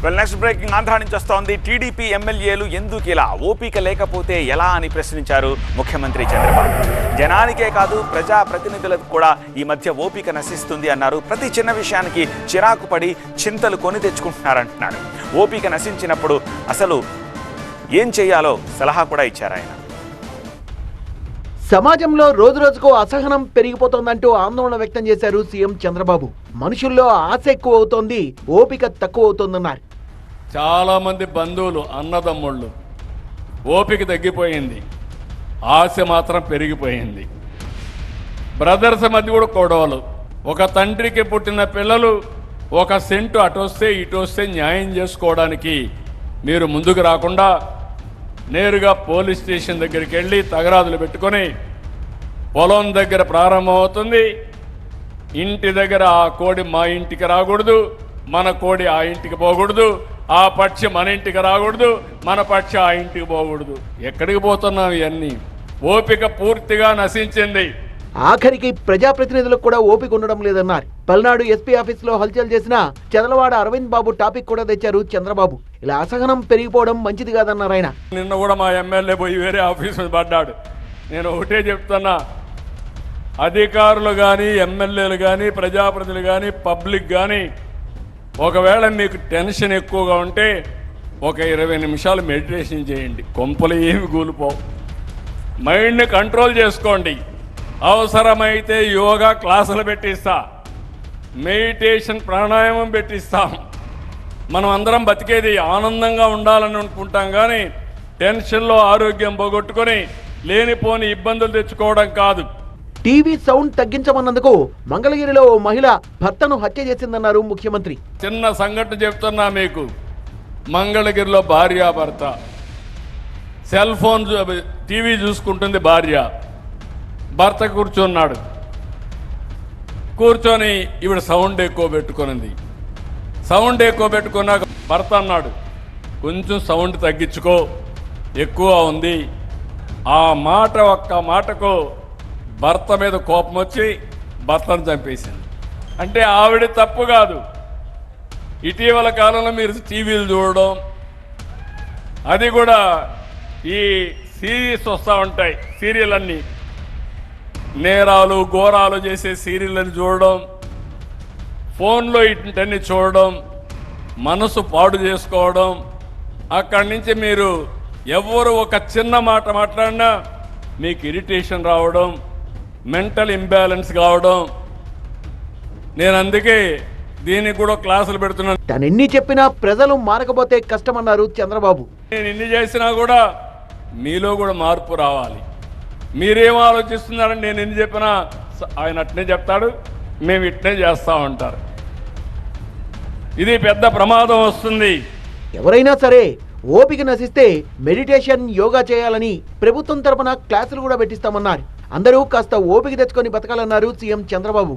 Next breaking Andhra నుంచి వస్తోంది. TDP ఎమ్మెల్యేలు ఎందుకు ఇలా ఓపిక లేకపోతే ఎలా అని ప్రశ్నించారు ముఖ్యమంత్రి చంద్రబాబు. జనానికే కాదు ప్రజాప్రతినిధులకు కూడా ఈ మధ్య ఓపిక నశిస్తుంది అన్నారు. ప్రతి చిన్న విషయానికి చిరాకు పడి చింతలు కొని తెచ్చుకుంటున్నారంటున్నారు. ఓపిక నశించినప్పుడు అసలు ఏం చేయాలో సలహా కూడా ఇచ్చారు ఆయన. సమాజంలో రోజురోజుకు అసహనం పెరిగిపోతోందంటూ ఆందోళన వ్యక్తం చేశారు సీఎం చంద్రబాబు. మనుషుల్లో ఆశ ఎక్కువ అవుతోంది, ఓపిక తక్కువ అవుతోందన్నారు. చాలా మంది బంధువులు అన్నదమ్ముళ్ళు ఓపిక తగ్గిపోయింది, ఆశ మాత్రం పెరిగిపోయింది. బ్రదర్స్ మధ్య కూడా గొడవలు. ఒక తండ్రికి పుట్టిన పిల్లలు ఒక సెంటు అటొస్తే ఇటొస్తే న్యాయం చేసుకోవడానికి మీరు ముందుకు రాకుండా నేరుగా పోలీస్ స్టేషన్ దగ్గరికి వెళ్ళి తగరాదులు పెట్టుకొని పొలం దగ్గర ప్రారంభమవుతుంది. ఇంటి దగ్గర ఆ కోడి మా ఇంటికి రాకూడదు, మన కోడి ఆ ఇంటికి పోకూడదు, ఆ పక్షి మన ఇంటికి రాకూడదు, మన పక్షి ఆ ఇంటికి పోకూడదు. ఎక్కడికి పోతున్నాం? ఇవన్నీ ఓపిక పూర్తిగా నశించింది. ఆఖరికి ప్రజాప్రతినిధులకు కూడా ఓపిక ఉండడం లేదన్నారు. పల్నాడు ఎస్పీ ఆఫీసులో హల్చల్ చేసిన చదలవాడ అరవింద్ బాబు టాపిక్ కూడా తెచ్చారు చంద్రబాబు. ఇలా అసహనం పెరిగిపోవడం మంచిది కాదన్నారు ఆయన. నిన్న కూడా మా ఎమ్మెల్యే పోయి వేరే ఆఫీస్ మీద పడ్డాడు. నేను ఒకటే చెప్తున్నా, అధికారులు కానీ ఎమ్మెల్యేలు కానీ ప్రజాప్రతినిధులు కానీ పబ్లిక్ కానీ ఒకవేళ మీకు టెన్షన్ ఎక్కువగా ఉంటే ఒక 20 నిమిషాలు మెడిటేషన్ చేయండి. కొంపలు ఏమి కూలిపోవు. మైండ్ని కంట్రోల్ చేసుకోండి. అవసరమైతే యోగా క్లాసులు పెట్టిస్తా, మెడిటేషన్ ప్రాణాయామం పెట్టిస్తాం. మనం అందరం బతికేది ఆనందంగా ఉండాలని అనుకుంటాం, కానీ టెన్షన్లో ఆరోగ్యం పోగొట్టుకొని లేనిపోని ఇబ్బందులు తెచ్చుకోవడం కాదు. టీవీ సౌండ్ తగ్గించమన్నందుకు మంగళగిరిలో ఓ మహిళ భర్తను హత్య చేసిందన్నారు ముఖ్యమంత్రి. చిన్న సంఘటన చెప్తున్నా మీకు. మంగళగిరిలో భార్యాభర్త సెల్ ఫోన్ టీవీ చూసుకుంటుంది భార్య, భర్త కూర్చున్నాడు. కూర్చొని ఈవిడ సౌండ్ ఎక్కువ పెట్టుకునింది. సౌండ్ ఎక్కువ పెట్టుకున్నాక భర్త అన్నాడు, కొంచెం సౌండ్ తగ్గించుకో, ఎక్కువ ఉంది. ఆ మాట ఒక్క మాటకు భర్త మీద కోపం వచ్చి భర్తను చంపేసింది. అంటే ఆవిడ తప్పు కాదు. ఇటీవల కాలంలో మీరు టీవీలు చూడడం, అది కూడా ఈ సిరీస్ వస్తూ ఉంటాయి, సీరియల్ అన్నీ నేరాలు ఘోరాలు చేసే సీరియళ్ళని చూడడం, ఫోన్లో ఇటన్ని చూడడం, మనసు పాడు చేసుకోవడం. అక్కడి నుంచి మీరు ఎవరు ఒక చిన్న మాట మాట్లాడినా మీకు ఇరిటేషన్ రావడం, మెంటల్ ఇంబ్యాలెన్స్ కావడం. నేను అందుకే దీనికి కూడా క్లాసులు పెడుతున్నాను. తను ఎన్ని చెప్పినా ప్రజలు మారకపోతే కష్టమన్నారు చంద్రబాబు. నేను ఎన్ని చేసినా కూడా మీలో కూడా మార్పు రావాలి. మీరేం ఆలోచిస్తున్నారని నేను ఎన్ని చెప్పినా ఆయన అట్నే చెప్తాడు, మేము ఇట్నే చేస్తూ ఉంటారు. ఇది పెద్ద ప్రమాదం వస్తుంది. ఎవరైనా సరే ఓపిక నశిస్తే మెడిటేషన్, యోగా చేయాలని ప్రభుత్వం తరపున క్లాసులు కూడా పెట్టిస్తామన్నారు. అందరూ కాస్త ఓపిక తెచ్చుకొని బతకాలన్నారు సీఎం చంద్రబాబు.